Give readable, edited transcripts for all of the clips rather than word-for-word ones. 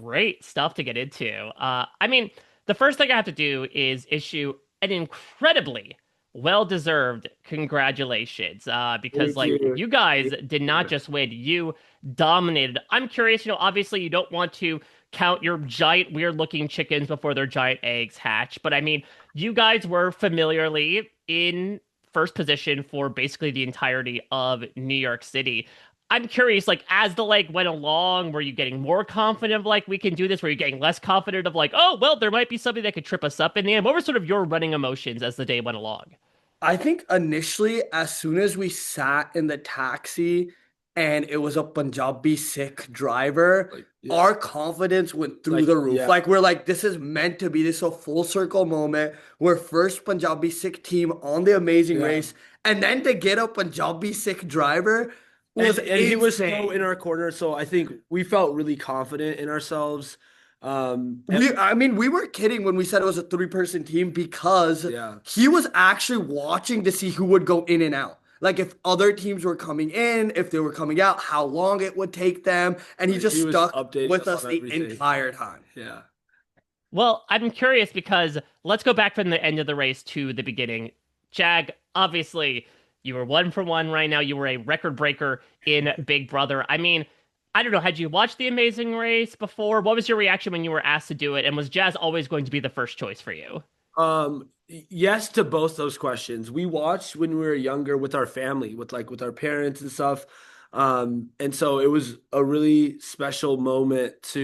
Great stuff to get into. I mean, the first thing I have to do is issue an incredibly well-deserved congratulations, because Thank like you. you guys Thank did not you. just win, you dominated. I'm curious, obviously you don't want to count your giant weird-looking chickens before their giant eggs hatch, but I mean, you guys were familiarly in first position for basically the entirety of New York City. I'm curious, like, as the like went along, were you getting more confident of like we can do this? Were you getting less confident of like, oh well, there might be something that could trip us up in the end? What were sort of your running emotions as the day went along? I think initially, as soon as we sat in the taxi and it was a Punjabi Sikh driver, Like, yeah, our confidence went through like, the roof. yeah, Like, we're like, this is meant to be. This is a full circle moment. We're first Punjabi Sikh team on the Amazing yeah. Race. And then to get a Punjabi Sikh driver was And he was so in insane. our corner, so I think we felt really confident in ourselves. And I mean, we weren't kidding when we said it was a three-person team because yeah, he was actually watching to see who would go in and out. Like if other teams were coming in, if they were coming out, how long it would take them, and he like just he was stuck updating with us us on the everything. entire time. Yeah. Well, I'm curious because let's go back from the end of the race to the beginning. Jag, obviously, you were 1 for 1 right now. You were a record breaker in Big Brother. I mean, I don't know. Had you watched The Amazing Race before? What was your reaction when you were asked to do it? And was Jazz always going to be the first choice for you? Yes to both those questions. We watched when we were younger with our family, with our parents and stuff. And so it was a really special moment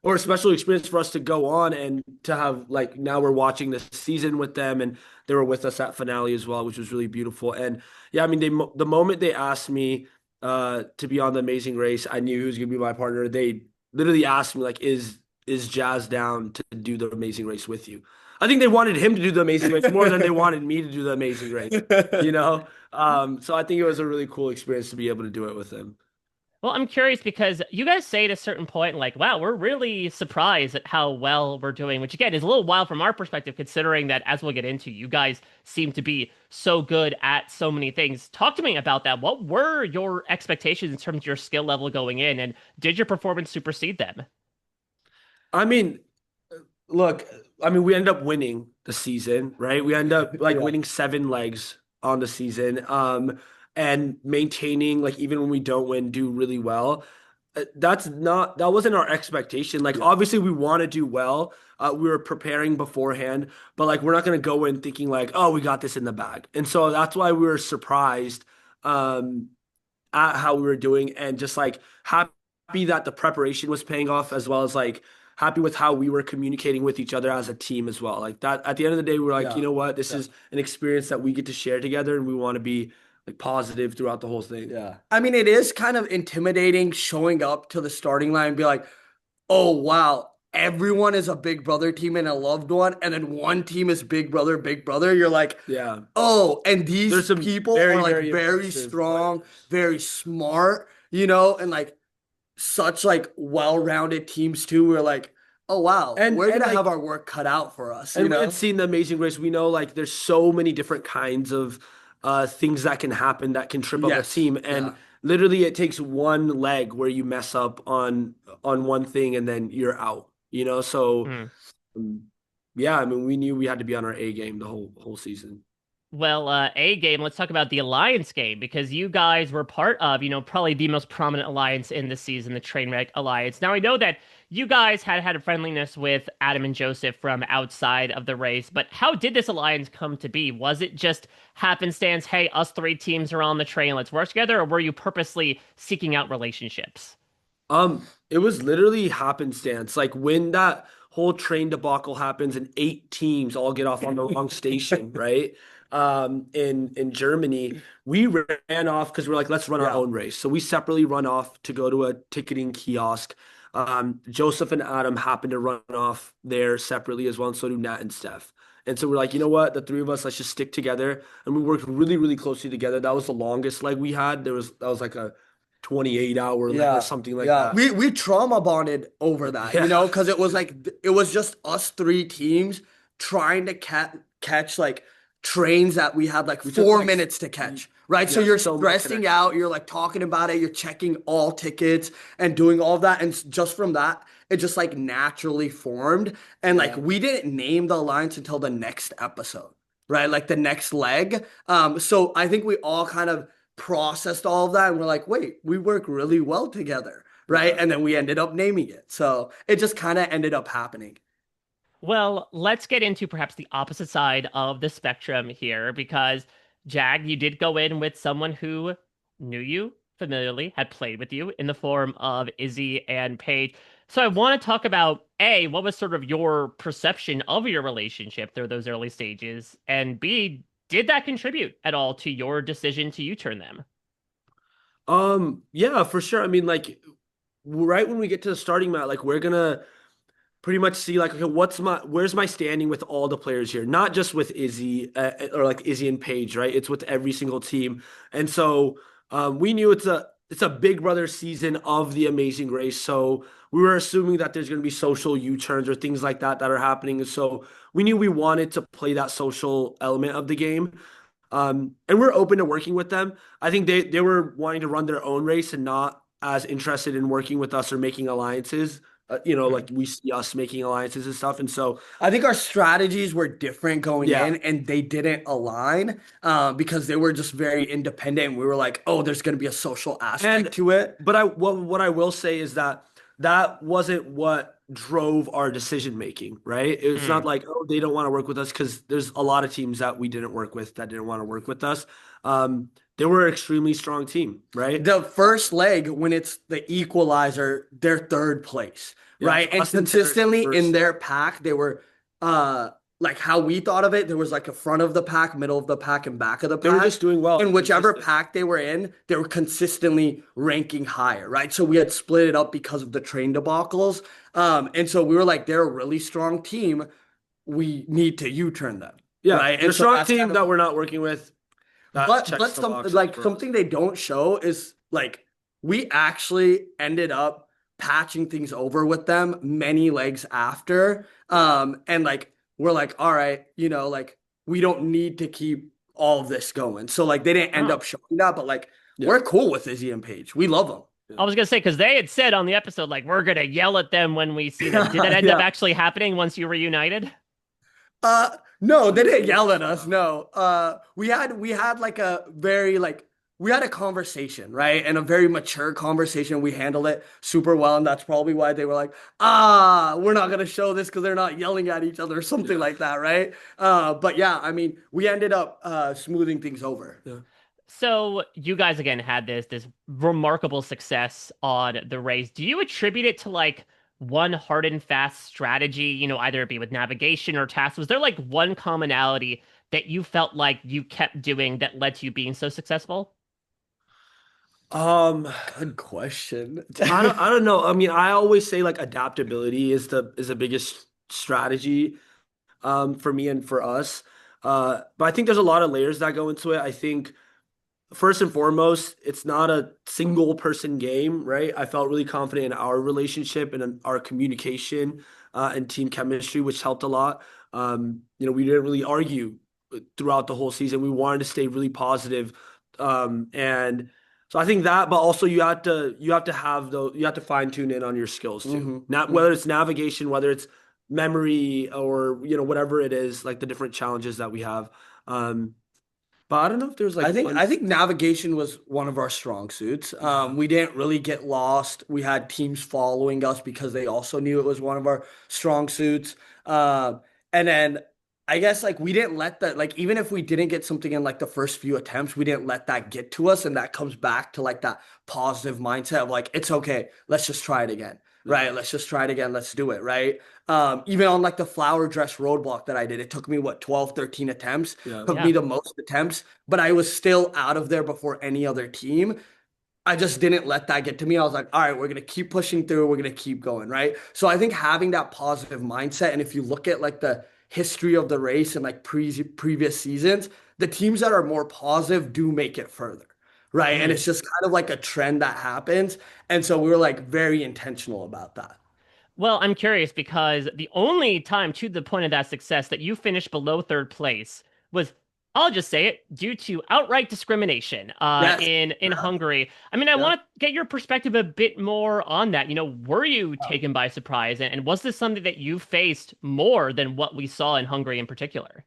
or a special experience for us to go on and to have like now we're watching this season with them and they were with us at finale as well, which was really beautiful. And yeah, I mean the moment they asked me to be on the Amazing Race, I knew he was gonna be my partner. They literally asked me like, is Jazz down to do the Amazing Race with you? I think they wanted him to do the Amazing Race more than they wanted me to do the Amazing Race, you know? So I think it was a really cool experience to be able to do it with him. Well, I'm curious because you guys say at a certain point, like, wow, we're really surprised at how well we're doing, which again is a little wild from our perspective, considering that, as we'll get into, you guys seem to be so good at so many things. Talk to me about that. What were your expectations in terms of your skill level going in, and did your performance supersede them? I mean, look, I mean, we end up winning the season, right? We end up like Yeah. winning 7 legs on the season, and maintaining like even when we don't win, do really well. That wasn't our expectation. Like Yeah. obviously we want to do well. We were preparing beforehand, but like we're not gonna go in thinking like, oh, we got this in the bag. And so that's why we were surprised um at how we were doing and just like happy that the preparation was paying off as well as like happy with how we were communicating with each other as a team as well. Like that at the end of the day, we're like, you Yeah. know what, this Yeah. is an experience that we get to share together and we want to be like positive throughout the whole thing. Yeah. I mean, it is kind of intimidating showing up to the starting line and be like, oh, wow, everyone is a Big Brother team and a loved one. And then one team is Big Brother, Big Brother. You're like, Yeah. oh, and these There's some people are very, like very very impressive strong, players. very smart, and like such like well-rounded teams too. We're like, oh, wow, we're And gonna have like our work cut out for us, and we had seen the Amazing Race. We know like there's so many different kinds of things that can happen that can trip up a Yes. team. And Yeah. literally it takes one leg where you mess up on one thing and then you're out. So Hmm. um, yeah, I mean we knew we had to be on our A game the whole season. Well, A game, let's talk about the Alliance game because you guys were part of, probably the most prominent alliance in this season, the Trainwreck Alliance. Now, I know that you guys had a friendliness with Adam and Joseph from outside of the race, but how did this alliance come to be? Was it just happenstance, hey, us three teams are on the train, let's work together, or were you purposely seeking out relationships? It was literally happenstance. Like when that whole train debacle happens and 8 teams all get off on the wrong station, right? In Germany, we ran off because we're like, let's run our Yeah. own race. So we separately run off to go to a ticketing kiosk. Joseph and Adam happen to run off there separately as well, and so do Nat and Steph. And so we're like, you know what? The three of us, let's just stick together. And we worked really, really closely together. That was the longest leg we had. That was like a 28-hour leg or Yeah, something like yeah. that. We trauma bonded over that, Yeah. because it was like it was just us three teams trying to catch like trains that we had like We took 4 minutes to catch, right? So yeah, you're so many stressing connections. out, you're like talking about it, you're checking all tickets and doing all of that, and just from that, it just like naturally formed. And like Yeah. we didn't name the alliance until the next episode, right? Like the next leg. So I think we all kind of processed all of that and we're like, wait, we work really well together, right? Yeah. And then we ended up naming it. So it just kind of ended up happening. Well, let's get into perhaps the opposite side of the spectrum here, because Jag, you did go in with someone who knew you familiarly, had played with you in the form of Izzy and Paige. So I want to talk about A, what was sort of your perception of your relationship through those early stages? And B, did that contribute at all to your decision to U-turn them? Yeah, for sure. I mean, like right when we get to the starting mat, like we're gonna pretty much see like, okay, where's my standing with all the players here? Not just with Izzy or like Izzy and Paige, right? It's with every single team. And so we knew it's a big brother season of the Amazing Race. So we were assuming that there's going to be social U-turns or things like that that are happening. And so we knew we wanted to play that social element of the game. And we're open to working with them. I think they were wanting to run their own race and not as interested in working with us or making alliances. Like we see us making alliances and stuff. And so, I think our strategies were different going yeah. in and they didn't align because they were just very independent. And we were like, oh, there's going to be a social aspect And to it. but what I will say is that that wasn't what drove our decision making, right? It's not Hmm. like, oh, they don't want to work with us because there's a lot of teams that we didn't work with that didn't want to work with us. They were an extremely strong team, right? The first leg, when it's the equalizer, they're third place, Yeah, right? so And us and Terrence consistently in first. their pack, they were uh like how we thought of it, there was like a front of the pack, middle of the pack, and back of the They were pack. just doing well, And whichever consistent. pack they were in, they were consistently ranking higher, right? So we had split it up because of the train debacles. And so we were like, they're a really strong team. We need to U-turn them, Yeah, right? they're And a so strong that's kind team of that we're not working with. That checks but the some boxes like for us. something they don't show is like we actually ended up patching things over with them many legs after. And like we're like, all right, like we don't need to keep all of this going. So like they didn't end Oh, up showing that, but like Yeah. we're cool with Izzy and Paige. We love Yeah. I was gonna say, because they had said on the episode, like, we're gonna yell at them when we see them. Did that them. end up Yeah. actually happening once you reunited? No, I they don't didn't think yell at us. so. No. We had like a very like we had a conversation, right? And a very mature conversation. We handled it super well, and that's probably why they were like, we're not gonna show this because they're not yelling at each other or something Yeah. like that, right? But yeah, I mean, we ended up smoothing things over. Yeah. So you guys again had this remarkable success on the race. Do you attribute it to like one hard and fast strategy, either it be with navigation or tasks? Was there like one commonality that you felt like you kept doing that led to you being so successful? Um, Good question. I don't know. I mean, I always say like adaptability is the biggest strategy for me and for us. But I think there's a lot of layers that go into it. I think first and foremost, it's not a single person game, right? I felt really confident in our relationship and in our communication and team chemistry, which helped a lot. We didn't really argue throughout the whole season. We wanted to stay really positive. And so I think that, but also you have to fine tune in on your skills too. hmm Not hmm whether it's navigation, whether it's memory or whatever it is, like the different challenges that we have. Um, but I don't know if there's I like think one. I think navigation was one of our strong suits. Yeah. We didn't really get lost. We had teams following us because they also knew it was one of our strong suits. And then I guess like we didn't let that like even if we didn't get something in like the first few attempts, we didn't let that get to us, and that comes back to like that positive mindset of like it's okay, let's just try it again, Yeah. right? Let's just try it again, let's do it, right? Even on like the flower dress roadblock that I did, it took me what 12, 13 attempts, Yeah. took me Yeah. the most attempts, but I was still out of there before any other team. I just didn't let that get to me. I was like, all right, we're going to keep pushing through. We're going to keep going, right? So I think having that positive mindset, and if you look at like the history of the race and like previous seasons, the teams that are more positive do make it further, right? And Hmm. it's just kind of like a trend that happens. And so we were like very intentional about that. Well, I'm curious because the only time to the point of that success that you finished below third place was I'll just say it, due to outright discrimination Yes. in Yeah. Hungary. I mean, I Yeah. want to get your perspective a bit more on that. Were you taken by surprise, and was this something that you faced more than what we saw in Hungary in particular?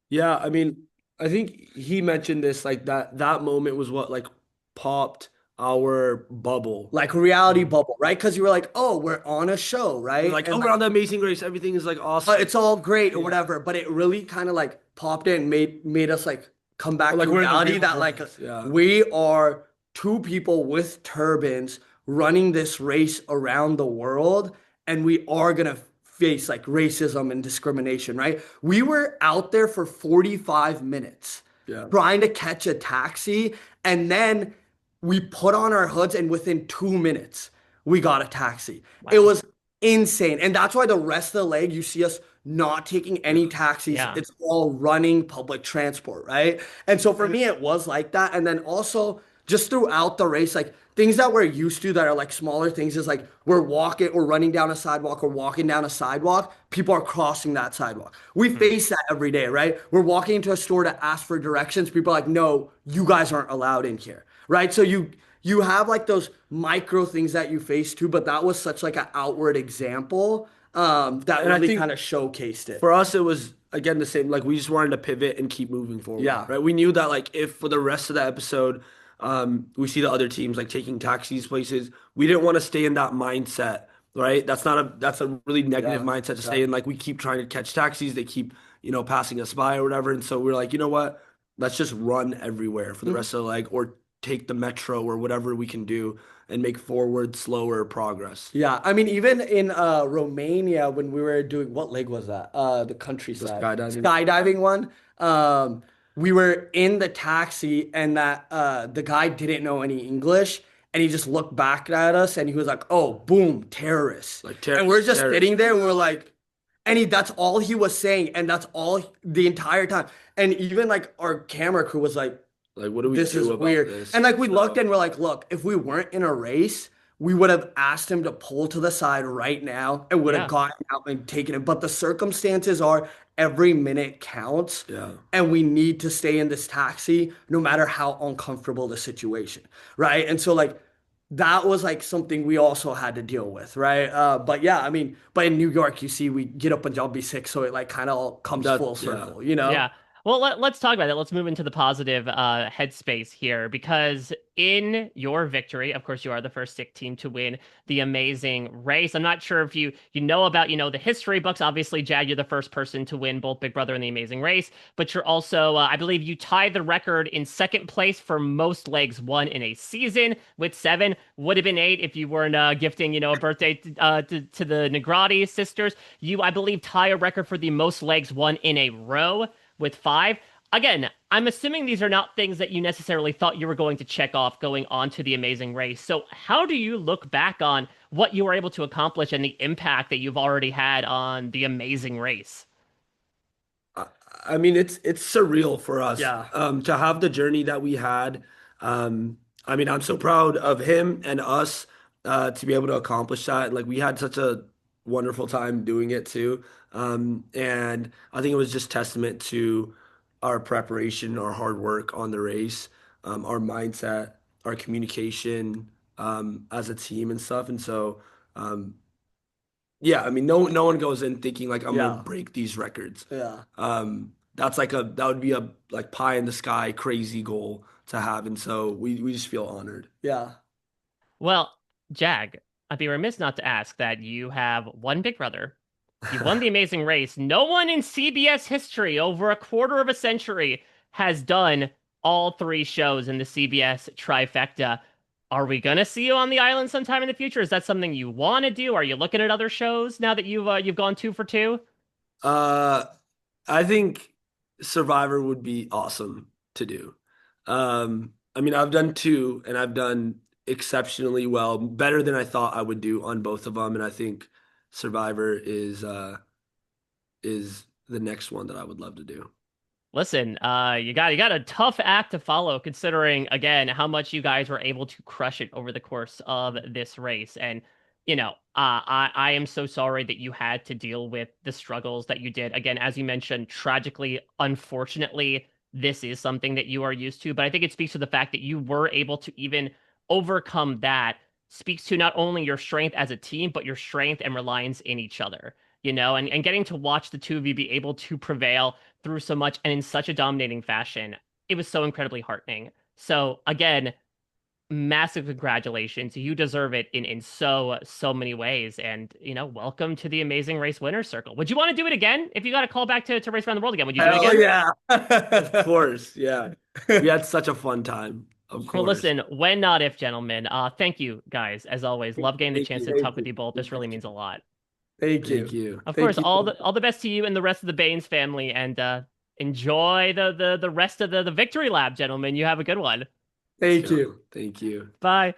Yeah, I mean, I think he mentioned this like that moment was what like popped our bubble. Like reality bubble, right? Because you were like, oh, we're on a show, We're right? like, And oh, we're on the Amazing Race. Everything is like awesome. it's all great or Yeah. whatever. But it really kind of like popped in, made us like come back Like to we're in the reality real that like world. Yeah. we are two people with turbans running this race around the world, and we are gonna face like racism and discrimination, right? We were out there for 45 minutes Yeah. trying to catch a taxi, and then we put on our hoods, and within 2 minutes, we got a taxi. It Wow. was insane. And that's why the rest of the leg, you see us not taking Yeah. any taxis. Yeah. It's all running public transport, right? And so for me, it was like that. And then also just throughout the race, like things that we're used to that are like smaller things is like we're running down a sidewalk or walking down a sidewalk. People are crossing that sidewalk. We Hmm. face that every day, right? We're walking into a store to ask for directions. People are like, no, you guys aren't allowed in here, right? So you have like those micro things that you face too, but that was such like an outward example that And I really think kind of showcased it. for us, it was again the same. Like we just wanted to pivot and keep moving forward, Yeah. right? We knew that like if for the rest of the episode, we see the other teams like taking taxis places, we didn't want to stay in that mindset, right? That's a really negative Yeah. mindset to stay Yeah. in. Like we keep trying to catch taxis, they keep passing us by or whatever, and so we're like, you know what? Let's just run everywhere for the Mhm. rest of the leg, or take the metro or whatever we can do and make forward, slower progress. Yeah. I mean, even in Romania, when we were doing what leg was that? The The countryside skydiving. skydiving one. We were in the taxi, and that the guy didn't know any English, and he just looked back at us, and he was like, "Oh, boom, terrorists!" Like And we're terrorists, just terrorists. sitting there, and we're like, and that's all he was saying, and that's all the entire time. And even like our camera crew was like, Like, what do we this do is about weird. And this? like we looked So, and we're like, look, if we weren't in a race, we would have asked him to pull to the side right now and would have Yeah. gotten out and taken it. But the circumstances are every minute counts, yeah, and we need to stay in this taxi no matter how uncomfortable the situation, right? And so like that was like something we also had to deal with, right? But yeah, I mean, but in New York, you see, we get up and I'll be sick, so it like kind of all comes full yeah. circle, you know? Yeah. Well, let's talk about it. Let's move into the positive headspace here because in your victory, of course, you are the first sick team to win the amazing race. I'm not sure if you know about, the history books. Obviously, Jag, you're the first person to win both Big Brother and the Amazing Race, but you're also, I believe you tied the record in second place for most legs won in a season with 7. Would have been 8 if you weren't gifting, a birthday to the Negrati sisters. You, I believe, tie a record for the most legs won in a row with 5. Again, I'm assuming these are not things that you necessarily thought you were going to check off going on to the Amazing Race. So, how do you look back on what you were able to accomplish and the impact that you've already had on the Amazing Race? I, I mean, it's surreal for us Yeah. to have the journey that we had. I mean, I'm so proud of him and us to be able to accomplish that. Like, we had such a wonderful time doing it too. And I think it was just testament to our preparation, our hard work on the race, our mindset, our communication as a team and stuff. And so, um, yeah, I mean, no one goes in thinking like I'm gonna Yeah. break these records. Yeah. That's like that would be a like pie in the sky crazy goal to have, and so we just feel honored. Yeah. Well, Jag, I'd be remiss not to ask that you have one big brother. You've won the Amazing Race. No one in CBS history over a quarter of a century has done all 3 shows in the CBS trifecta. Are we gonna see you on the island sometime in the future? Is that something you want to do? Are you looking at other shows now that you've gone 2 for 2? Uh, I think Survivor would be awesome to do. I mean, I've done 2, and I've done exceptionally well, better than I thought I would do on both of them, and I think Survivor is the next one that I would love to do. Listen, you got a tough act to follow, considering again how much you guys were able to crush it over the course of this race. And I am so sorry that you had to deal with the struggles that you did. Again, as you mentioned, tragically, unfortunately, this is something that you are used to. But I think it speaks to the fact that you were able to even overcome that, speaks to not only your strength as a team, but your strength and reliance in each other, and getting to watch the two of you be able to prevail through so much and in such a dominating fashion. It was so incredibly heartening. So again, massive congratulations. You deserve it in so many ways. And welcome to the Amazing Race Winners Circle. Would you want to do it again? If you got a call back to race around the world again, would you do it Hell again? yeah. Of course, yeah. We had such a fun time. Of Well, course. listen, when not if, gentlemen. Thank you guys, as always. Love getting the Thank chance you. to Thank talk with you. you both. This really means a lot. Thank Thank you. you. Of course, Thank you. all the best to you and the rest of the Baines family, and enjoy the rest of the victory lap, gentlemen. You have a good one. Let's Thank go. you. Thank you. Bye.